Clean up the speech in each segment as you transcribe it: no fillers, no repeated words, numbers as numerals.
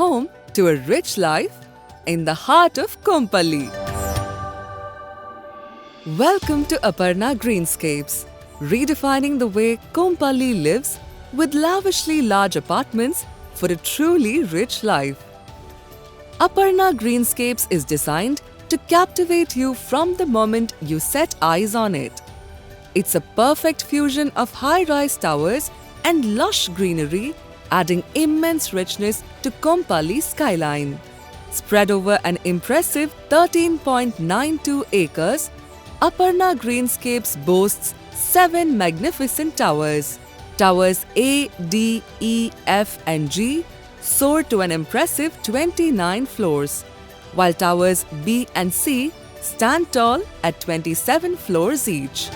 home to a rich life in the heart of Kompally. Welcome to Aparna Greenscapes, redefining the way Kompally lives with lavishly large apartments for a truly rich life. Aparna Greenscapes is designed to captivate you from the moment you set eyes on it. It's a perfect fusion of high-rise towers and lush greenery, adding immense richness to Kompally's skyline. Spread over an impressive 13.92 acres, Aparna Greenscapes boasts 7 magnificent towers. Towers A, D, E, F and G soar to an impressive 29 floors, while towers B and C stand tall at 27 floors each.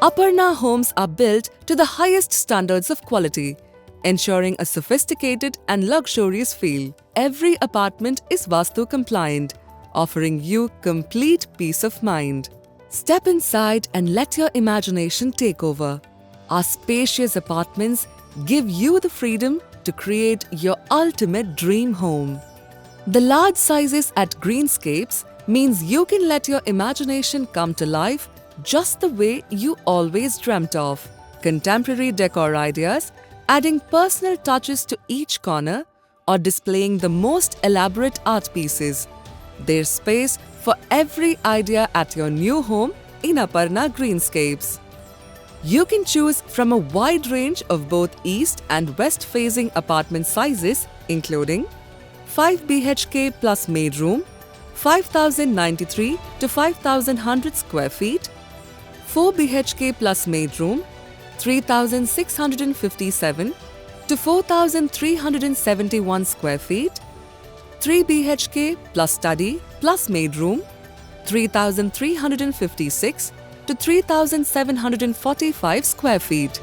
Aparna homes are built to the highest standards of quality, ensuring a sophisticated and luxurious feel. Every apartment is Vastu compliant, offering you complete peace of mind. Step inside and let your imagination take over. Our spacious apartments give you the freedom to create your ultimate dream home. The large sizes at Greenscapes means you can let your imagination come to life just the way you always dreamt of. Contemporary decor ideas, adding personal touches to each corner, or displaying the most elaborate art pieces. There's space for every idea at your new home in Aparna Greenscapes. You can choose from a wide range of both east and west facing apartment sizes, including 5 BHK plus maid room, 5093 to 5100 square feet, 4 BHK plus maid room, 3657 to 4371 square feet, 3 BHK plus study plus maid room, 3356 to 3745 square feet.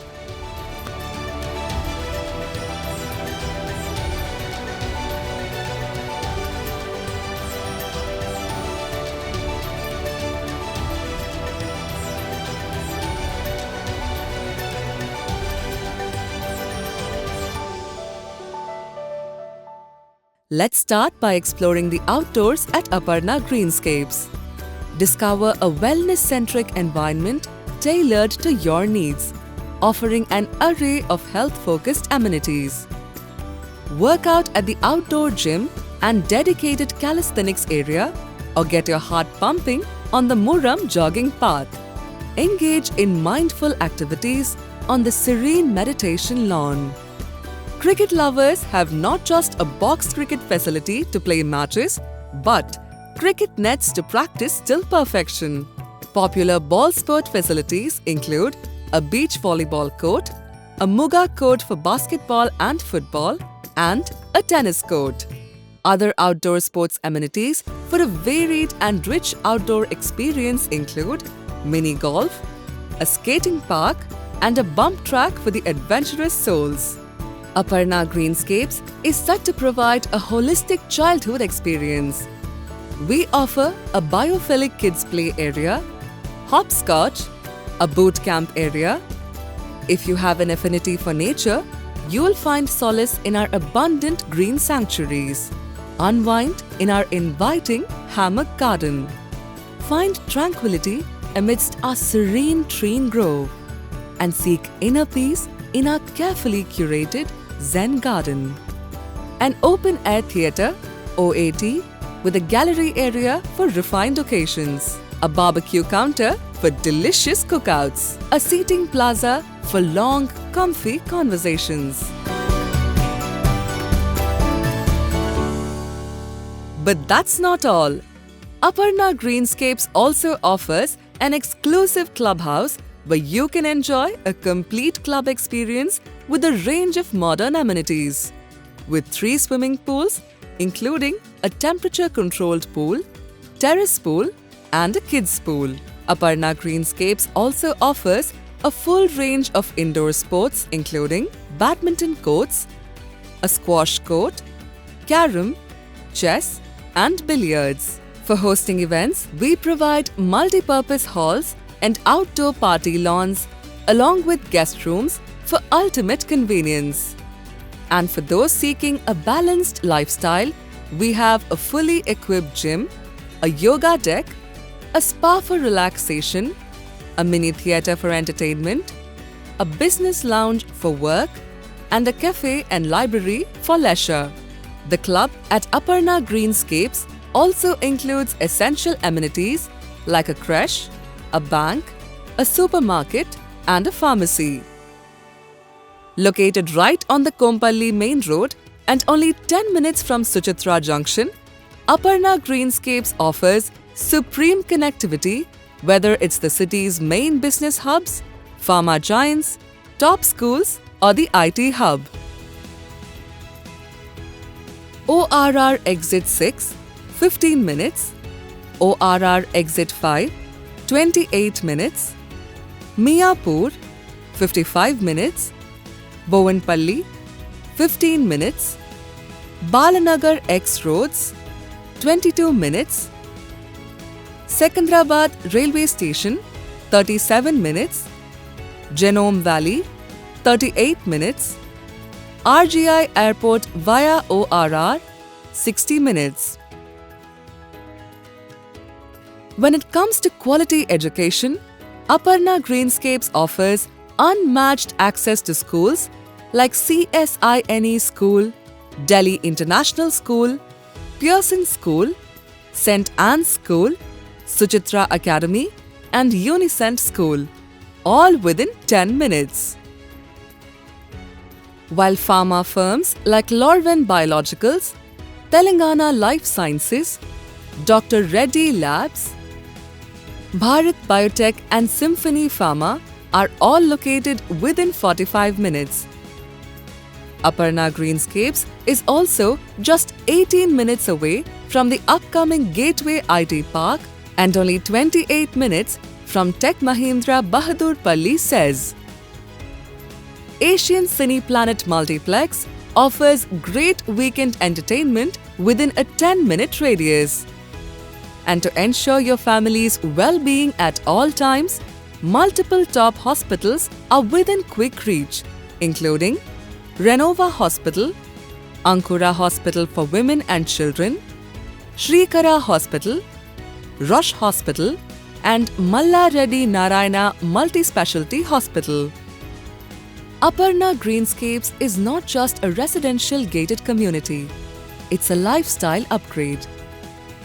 Let's start by exploring the outdoors at Aparna Greenscapes. Discover a wellness-centric environment tailored to your needs, offering an array of health-focused amenities. Work out at the outdoor gym and dedicated calisthenics area, or get your heart pumping on the Murram jogging path. Engage in mindful activities on the serene meditation lawn. Cricket lovers have not just a boxed cricket facility to play matches, but cricket nets to practice till perfection. Popular ball sport facilities include a beach volleyball court, a Muga court for basketball and football, and a tennis court. Other outdoor sports amenities for a varied and rich outdoor experience include mini golf, a skating park, and a bump track for the adventurous souls. Aparna Greenscapes is set to provide a holistic childhood experience. We offer a biophilic kids play area, hopscotch, a boot camp area. If you have an affinity for nature, you will find solace in our abundant green sanctuaries. Unwind in our inviting hammock garden. Find tranquility amidst our serene tree grove. And seek inner peace in our carefully curated Zen garden. An open-air theatre, OAT, with a gallery area for refined occasions. A barbecue counter for delicious cookouts. A seating plaza for long, comfy conversations. But that's not all. Aparna Greenscapes also offers an exclusive clubhouse where you can enjoy a complete club experience with a range of modern amenities. With 3 swimming pools, including a temperature-controlled pool, terrace pool, and a kids' pool. Aparna Greenscapes also offers a full range of indoor sports including badminton courts, a squash court, carom, chess, and billiards. For hosting events, we provide multi-purpose halls and outdoor party lawns along with guest rooms for ultimate convenience. And for those seeking a balanced lifestyle, we have a fully equipped gym, a yoga deck, a spa for relaxation, a mini theatre for entertainment, a business lounge for work, and a cafe and library for leisure. The club at Aparna Greenscapes also includes essential amenities like a creche, a bank, a supermarket, and a pharmacy. Located right on the Kompally main road and only 10 minutes from Suchitra Junction, Aparna Greenscapes offers supreme connectivity, whether it's the city's main business hubs, pharma giants, top schools, or the IT hub. ORR Exit 6, 15 minutes. ORR Exit 5, 28 minutes. Miyapur, 55 minutes. Bowenpalli, 15 minutes. Balanagar X Roads, 22 minutes. Secunderabad Railway Station, 37 minutes. Genome Valley, 38 minutes. RGI Airport via ORR, 60 minutes. When it comes to quality education, Aparna Greenscapes offers unmatched access to schools like CSINE School, Delhi International School, Pearson School, St. Anne's School, Suchitra Academy, and Unicent School, all within 10 minutes. While pharma firms like Lorven Biologicals, Telangana Life Sciences, Dr. Reddy Labs, Bharat Biotech and Symphony Pharma are all located within 45 minutes. Aparna Greenscapes is also just 18 minutes away from the upcoming Gateway IT Park and only 28 minutes from Tech Mahindra Bahadurpalli SEZ. Asian Cineplanet Multiplex offers great weekend entertainment within a 10-minute radius. And to ensure your family's well-being at all times, multiple top hospitals are within quick reach, including Renova Hospital, Ankura Hospital for Women and Children, Shrikara Hospital, Rush Hospital, and Malla Reddy Narayana Multi-Specialty Hospital. Aparna Greenscapes is not just a residential gated community, it's a lifestyle upgrade.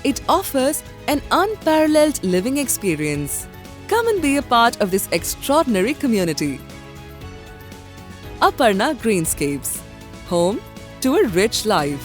It offers an unparalleled living experience. Come and be a part of this extraordinary community. Aparna Greenscapes, home to a rich life.